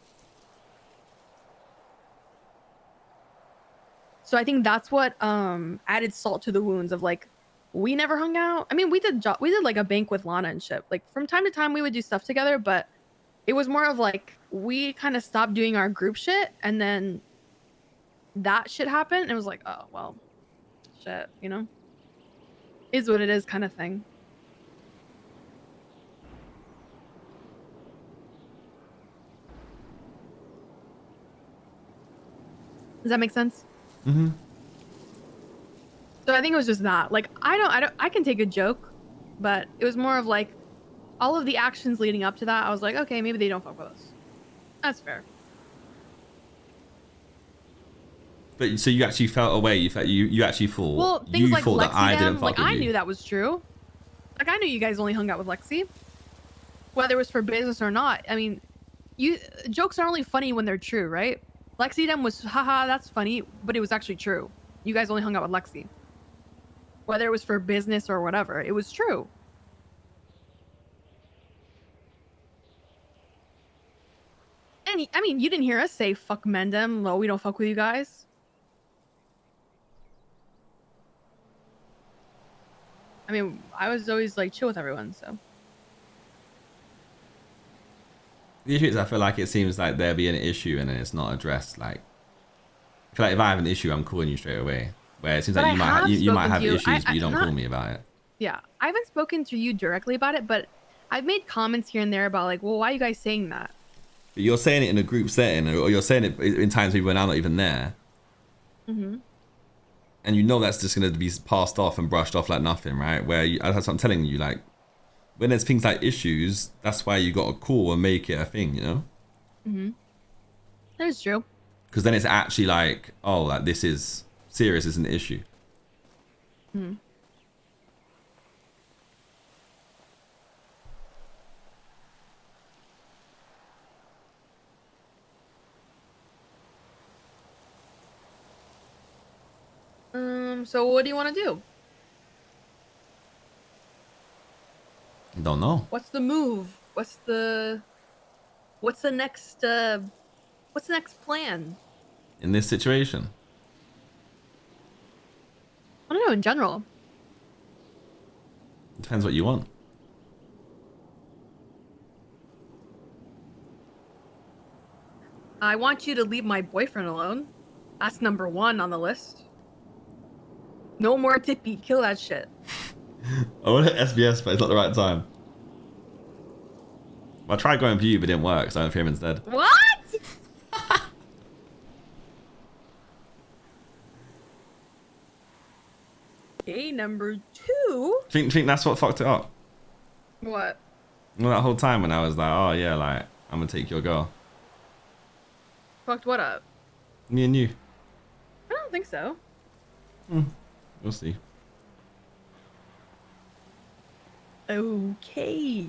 So I think that's what added salt to the wounds of like, we never hung out. I mean, we did like a bank with Lana and shit. Like from time to time we would do stuff together, but it was more of like we kind of stopped doing our group shit, and then that shit happened, and it was like, oh well, shit, you know, is what it is, kind of thing. Does that make sense? Mm-hmm. So I think it was just that. Like I can take a joke, but it was more of like all of the actions leading up to that. I was like, okay, maybe they don't fuck with us. That's fair. But so you actually felt away. You actually thought. Well, things like thought Lexi, that I didn't fuck like with I you. knew that was true. Like I knew you guys only hung out with Lexi, whether it was for business or not. I mean, jokes are only funny when they're true, right? Lexi them was haha, that's funny, but it was actually true. You guys only hung out with Lexi, whether it was for business or whatever. It was true. And I mean, you didn't hear us say fuck Mendem. No, we don't fuck with you guys. I mean, I was always like chill with everyone, so. The issue is, I feel like it seems like there be an issue and then it's not addressed. Like, I feel like if I have an issue, I'm calling you straight away. Where it seems like you might have issues, but you don't call me about it. Yeah, I haven't spoken to you directly about it, but I've made comments here and there about like, well, why are you guys saying that? But you're saying it in a group setting, or you're saying it in times when I'm not even there. Mm-hmm. And you know that's just going to be passed off and brushed off like nothing, right? That's what I'm telling you, like, when there's things like issues, that's why you got to call and make it a thing, you know? Mm-hmm. That is true. Because then it's actually like, oh, like this is serious, it's an issue. Hmm. So what do you want to do? Don't know. What's the move? What's the next plan? In this situation? I don't know, in general. It depends what you want. I want you to leave my boyfriend alone. That's number 1 on the list. No more Tippy. Kill that shit. I want an SBS, but it's not the right time. I tried going for you, but it didn't work, so I went for him instead. What? Okay, number 2. Think that's what fucked it up? What? Well, that whole time when I was like, oh yeah, like, I'm gonna take your girl. Fucked what up? Me and you. I don't think so. We'll see. Okay.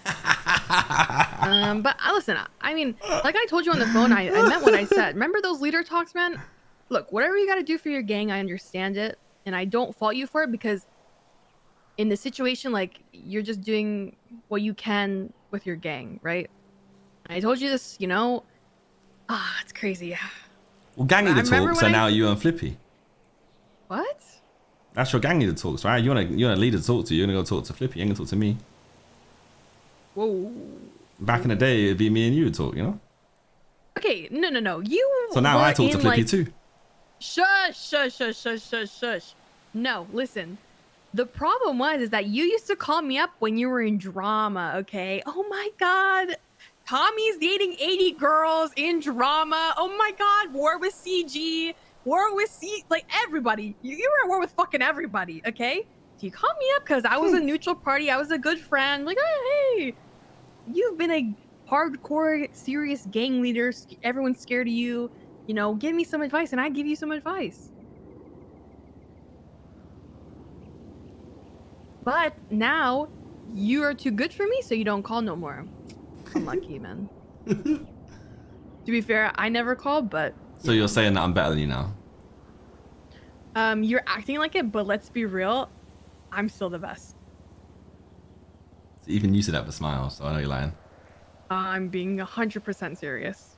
But listen, I mean, like I told you on the phone, I meant what I said. Remember those leader talks, man? Look, whatever you got to do for your gang, I understand it, and I don't fault you for it, because in the situation, like you're just doing what you can with your gang, right? I told you this, you know. It's crazy. Well, gang need to talk, so now you and Flippy. What? That's your gang need to talk, right? You want a leader to talk to. You're gonna go talk to Flippy. You ain't gonna talk to me. Whoa. Back in the day, it'd be me and you would talk, you know? Okay, no. You. So now I talk to Flippy too. Shush. No, listen. The problem is that you used to call me up when you were in drama, okay? Oh my God. Tommy's dating 80 girls in drama. Oh my God. War with CG. War with like everybody. You were at war with fucking everybody, okay? So you called me up because I was a neutral party. I was a good friend. Like, oh, hey, you've been a hardcore, serious gang leader. Everyone's scared of you. You know, give me some advice and I give you some advice. But now you are too good for me, so you don't call no more. Unlucky, man. To be fair, I never called, but... So you're saying that I'm better than you now? You're acting like it, but let's be real. I'm still the best. So even you said that with a smile, so I know you're lying. I'm being 100% serious.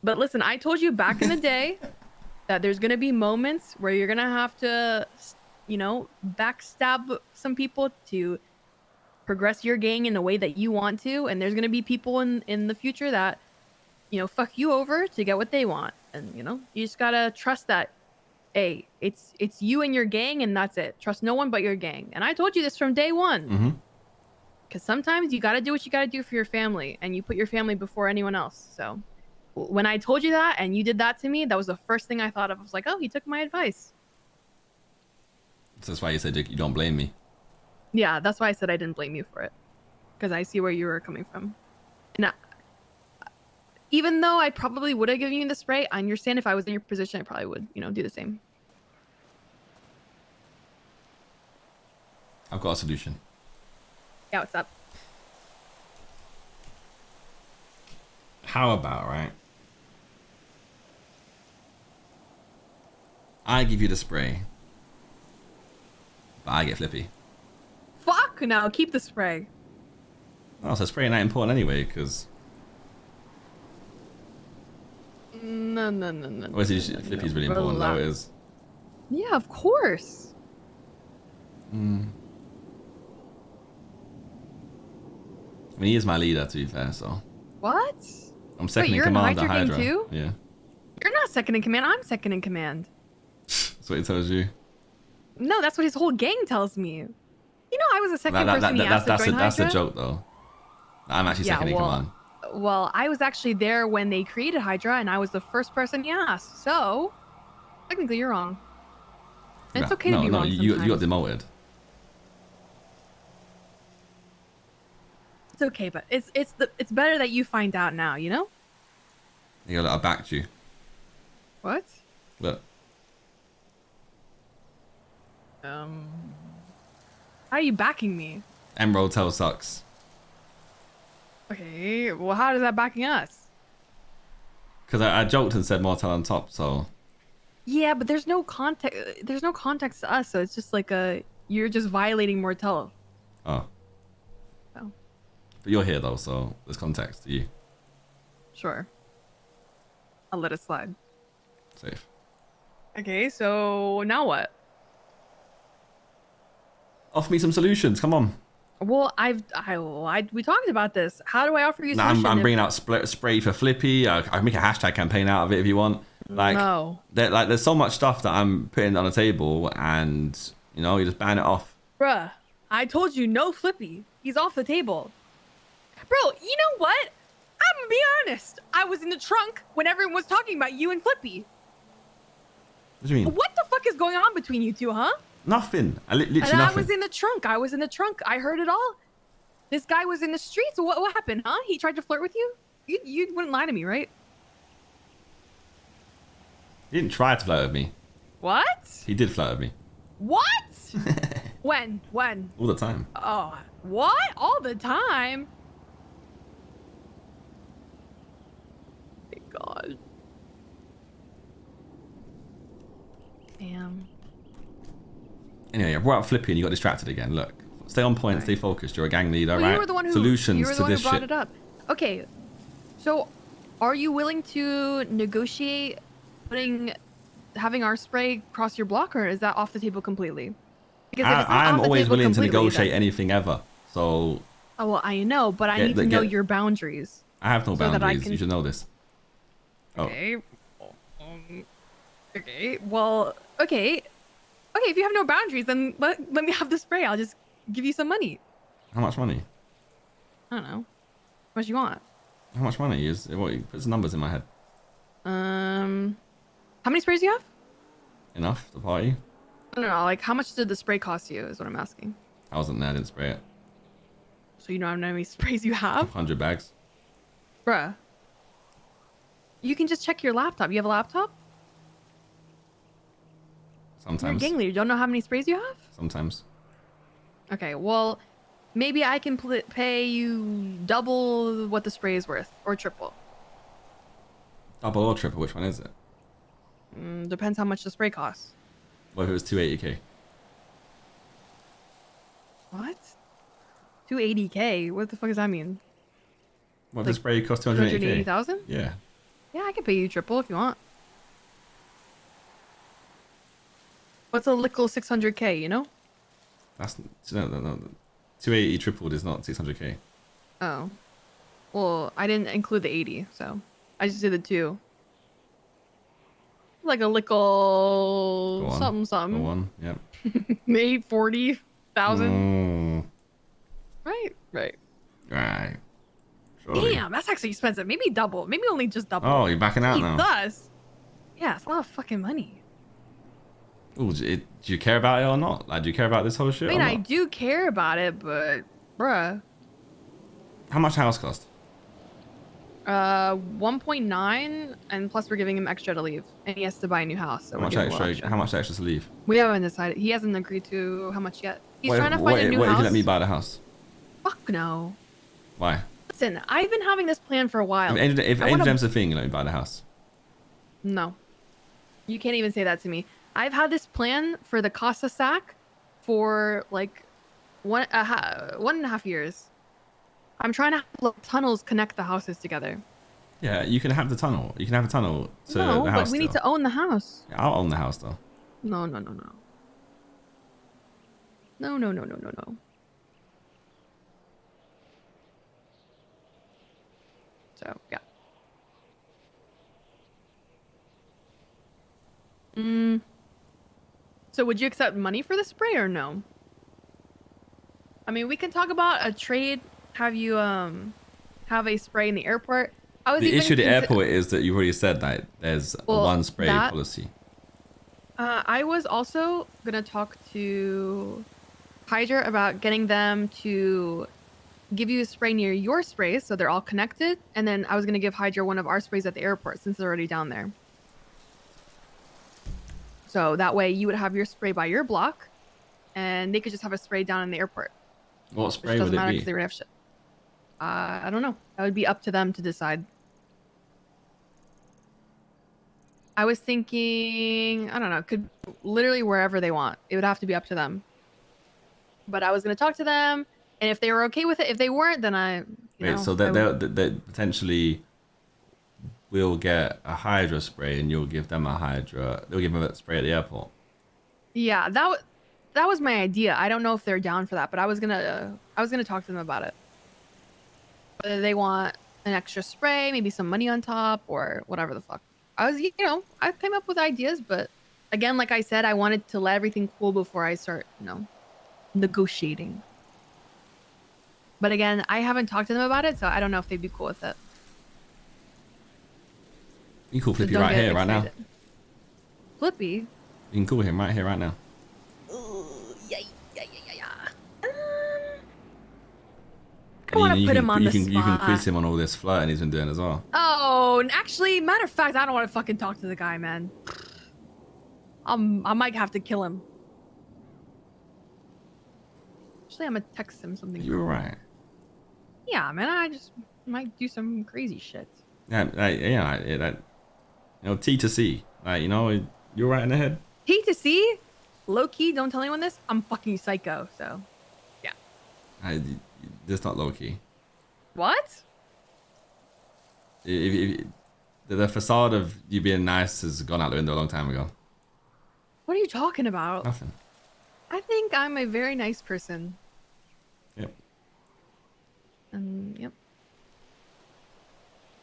But listen, I told you back in the day that there's going to be moments where you're going to have to, you know, backstab some people to progress your gang in the way that you want to. And there's going to be people in the future that, you know, fuck you over to get what they want. And, you know, you just got to trust that, hey, it's you and your gang and that's it. Trust no one but your gang. And I told you this from day one. Because sometimes you got to do what you got to do for your family and you put your family before anyone else. So when I told you that and you did that to me, that was the first thing I thought of. I was like, oh, he took my advice. So that's why you said you don't blame me. Yeah, that's why I said I didn't blame you for it. Because I see where you were coming from. And even though I probably would have given you the spray, I understand if I was in your position, I probably would, you know, do the same. I've got a solution. Yeah, what's up? How about, right? I give you the spray, but I get Flippy. Fuck no, keep the spray. Oh, so spray ain't important anyway, because... No. Obviously, Flippy's really important, though, it is. Yeah, of course. I mean, he is my leader, to be fair, so... What? I'm second in command at Hydra. Too? Yeah. You're not second in command, I'm second in command. That's what he tells you. No, that's what his whole gang tells me. You know, I was a second person he asked to join Hydra. That's a joke, though. I'm actually second in command. Well, I was actually there when they created Hydra, and I was the first person he asked. So, technically, you're wrong. And it's okay to be wrong sometimes. You got demoted. It's okay, but it's better that you find out now, you know? You got I backed you. What? Look. How are you backing me? Emerald Tail sucks. Okay, well, how is that backing us? Because I joked and said Mortal on top, so... Yeah, but there's no context. There's no context to us, so it's just like you're just violating Mortel. Oh. So. But you're here, though, so there's context to you. Sure. I'll let it slide. Safe. Okay, so now what? Offer me some solutions, come on. Well, we talked about this. How do I offer you solutions? I'm bringing out spray for Flippy. I can make a hashtag campaign out of it if you want. Like, no. There's so much stuff that I'm putting on the table, and you know, you just ban it off. Bruh, I told you no Flippy. He's off the table. Bro, you know what? I'm gonna be honest. I was in the trunk when everyone was talking about you and Flippy. What do you mean? What the fuck is going on between you two, huh? Nothing. Literally nothing. I was in the trunk. I heard it all. This guy was in the streets. What happened, huh? He tried to flirt with you? You wouldn't lie to me, right? He didn't try to flirt with me. What? He did flirt with me. What? When? All the time. Oh, what? All the time? Thank God. Damn. Anyway, I brought up Flippy and you got distracted again. Look, stay on point, stay focused. You're a gang leader, well, right? You were the one who, Solutions you were the to one this who brought shit. it up. Okay, so are you willing to negotiate having our spray cross your block, or is that off the table completely? Because if it's not I'm off the always table willing to completely, negotiate then... anything ever. So. Oh, well, I know, but I need to know your boundaries. I have no boundaries. That I can... You should know this. Okay. Okay. Well. Okay. Okay. If you have no boundaries, then let me have the spray. I'll just give you some money. How much money? I don't know. How much you want? How much money is what? Put some numbers in my head. How many sprays do you have? Enough to party. No. Like, how much did the spray cost you? Is what I'm asking. I wasn't there. I didn't spray it. So you don't know how many sprays you have? 100 bags. Bruh. You can just check your laptop. You have a laptop? Sometimes. You're a gang leader. You don't know how many sprays you have? Sometimes. Okay, well, maybe I can pay you double what the spray is worth, or triple. Double or triple? Which one is it? Depends how much the spray costs. What if it was 280k? What? 280k? What the fuck does that mean? What if the spray cost 280k? 280,000? Yeah. Yeah, I can pay you triple if you want. What's a little 600k, you know? That's no. 280 tripled is not 600k. Oh. Well, I didn't include the 80, so I just did the 2. Like a little something. Go on. Yep. 840,000. Right. Right. Surely. Damn, that's actually expensive. Maybe double. Maybe only just double. Oh, you're backing out now. Thus. Yeah, it's a lot of fucking money. Ooh, do you care about it or not? Like, do you care about this whole shit? I mean, I do care about it, but bruh. How much house cost? 1.9, and plus we're giving him extra to leave, and he has to buy a new house. So How much extra to leave? We haven't decided. He hasn't agreed to how much yet. He's trying to find a new house. What if you let me buy the house? Fuck no. Why? Listen, I've been having this plan for a while. If Gem's a thing, you let me buy the house. No. You can't even say that to me. I've had this plan for the Casa Sack for like 1.5 years. I'm trying to have little tunnels connect the houses together. Yeah, you can have the tunnel. You can have a tunnel to the house. No, but we need to own the house. Yeah, I'll own the house though. No. So, yeah. So would you accept money for the spray or no? I mean, we can talk about a trade. Have you have a spray in the airport? The issue at the airport is that you've already said that there's a one spray policy. I was also gonna talk to Hydra about getting them to give you a spray near your sprays, so they're all connected. And then I was gonna give Hydra one of our sprays at the airport since they're already down there. So that way you would have your spray by your block, and they could just have a spray down in the airport. What spray would it be? They would have shit. I don't know. That would be up to them to decide. I was thinking, I don't know, could literally wherever they want. It would have to be up to them. But I was going to talk to them, and if they were okay with it, if they weren't, then so they potentially will get a Hydra spray, and you'll give them a Hydra. They'll give them a spray at the airport. Yeah, that was my idea. I don't know if they're down for that, but I was gonna talk to them about it. Whether they want an extra spray, maybe some money on top, or whatever the fuck. I came up with ideas, but again, like I said, I wanted to let everything cool before I start, negotiating. But again, I haven't talked to them about it, so I don't know if they'd be cool with it. You can call Flippy right here, right now. Flippy? You can call him right here, right now. Yeah. I want to put him on the spot. You can quiz him on all this flirting he's been doing as well. Oh, and actually, matter of fact, I don't want to fucking talk to the guy, man. I might have to kill him. Actually, I'm gonna text him something. You're right. Yeah, man, I just might do some crazy shit. Yeah, T to C. You're right in the head. T to C? low key, don't tell anyone this. I'm fucking psycho. So, yeah. This not low key. What? If the facade of you being nice has gone out the window a long time ago. What are you talking about? Nothing. I think I'm a very nice person. Yep. Yep.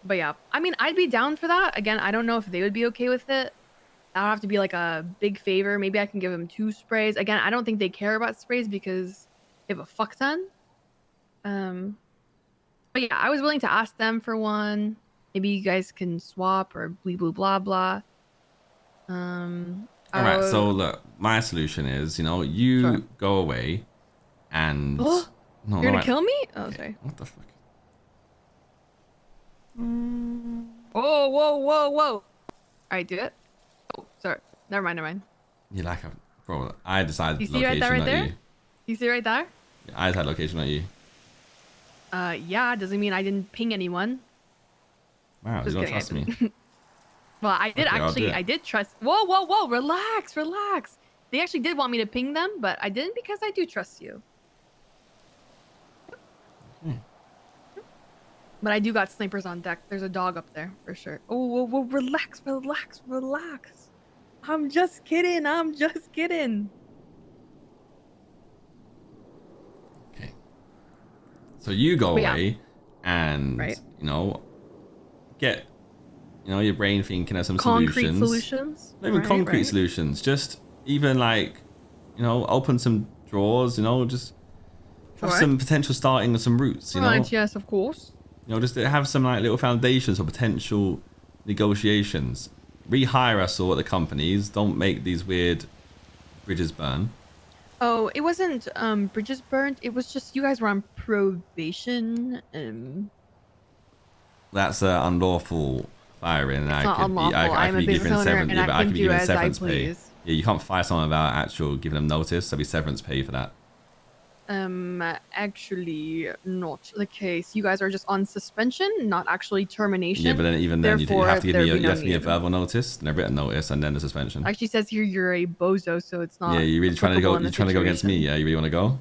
But yeah, I mean, I'd be down for that. Again, I don't know if they would be okay with it. That'll have to be like a big favor. Maybe I can give them 2 sprays. Again, I don't think they care about sprays because they have a fuck ton. But yeah, I was willing to ask them for 1. Maybe you guys can swap or blah blah blah. All right. So look, my solution is, you go away, and no, you're gonna kill me? Oh, okay. Sorry. What the fuck? Whoa, whoa, whoa, whoa! All right, do it. Oh, sorry. Never mind. You like a bro? I decided You see location, right not there? you. You see right there? I decided location, not you. Yeah. Doesn't mean I didn't ping anyone. Wow, you don't trust me. Well, I did Okay, I did trust. Whoa! Relax. They actually did want me to ping them, but I didn't because I do trust you. Okay. But I do got snipers on deck. There's a dog up there for sure. Oh, whoa, relax. I'm just kidding. Okay. So you go away, and get your brain thinking of some concrete solutions. Not even concrete solutions. Just even like open some drawers. Just have some potential starting of some routes. Right, yes, of course. Just to have some like little foundations for potential negotiations. Rehire us all at the companies. Don't make these weird bridges burn. Oh, it wasn't bridges burnt. It was just you guys were on probation. That's unlawful firing. And I could be given severance. Yeah, but I could be given severance pay. Yeah, you can't fire someone without actual giving them notice. There'll be severance pay for that. Actually not the case. You guys are just on suspension, not actually termination. Yeah, but then even then you have to give me a verbal notice and a written notice and then a suspension. Actually says here you're a bozo, so it's not. Yeah, you really trying to go against me? Yeah, you really want to go?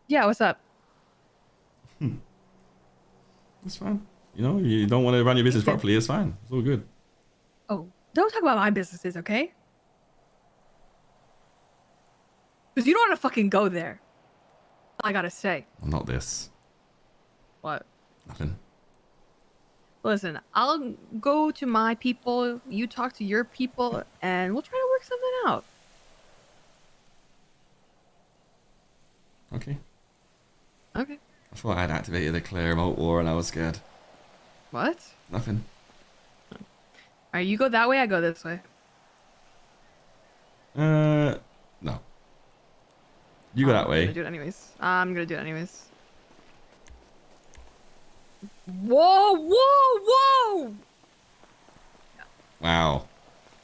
Yeah, what's up? That's fine. You don't want to run your business properly. It's fine. It's all good. Oh, don't talk about my businesses, okay? Because you don't want to fucking go there. I gotta say. Well, not this. What? Nothing. Listen, I'll go to my people, you talk to your people, and we'll try to work something out. Okay. Okay. I thought I'd activated the clear remote war and I was scared. What? Nothing. Alright, you go that way, I go this way. No. You go that way. I'm gonna do it anyways. Whoa! Wow.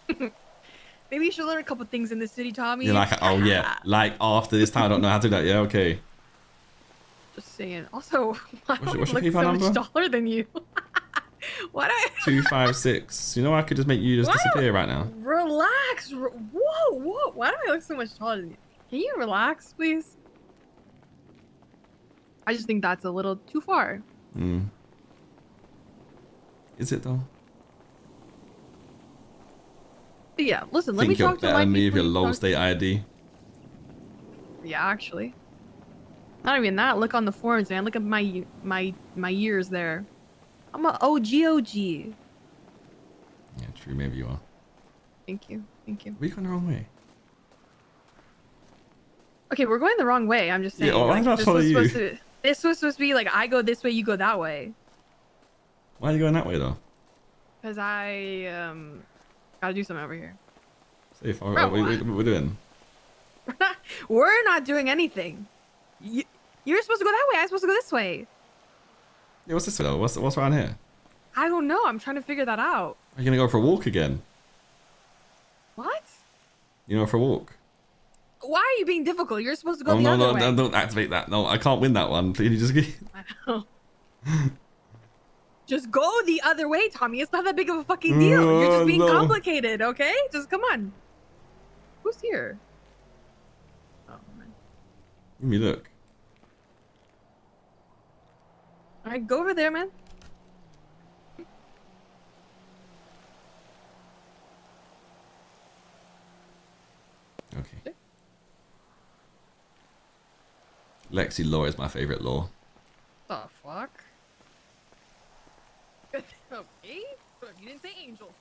Maybe you should learn a couple things in the city, Tommy. You're like, oh yeah, like after this time I don't know how to do that. Yeah, okay. Just saying. Also, why do I what's your look PayPal so number? much taller than you? What? 256. I could just make you just disappear right now. Relax. Whoa. Why do I look so much taller than you? Can you relax, please? I just think that's a little too far. Is it though? But yeah, listen, let me talk to my people. Me with your low state ID. Yeah, actually. Not even that. Look on the forums, man. Look at my years there. I'm a OG. Yeah, true. Maybe you are. Thank you. We're going the wrong way. Okay, we're going the wrong way. I'm just saying. Yeah, why not follow you? This was supposed to be like I go this way, you go that way. Why are you going that way though? Because I gotta do something over here. Safe. What we're doing? We're not doing anything. You're supposed to go that way. I'm supposed to go this way. Yeah, what's this way though? What's around here? I don't know. I'm trying to figure that out. Are you gonna go for a walk again? What? You know, for a walk. Why are you being difficult? You're supposed to go the other way. No, don't activate that. No, I can't win that one. Please, just I know. Just go the other way, Tommy. It's not that big of a fucking deal. You're just being complicated, okay? Just come on. Who's here? Let me look. All right, go over there, man. Okay. Lexi law is my favorite law. The fuck? Okay. Look, you didn't say angel.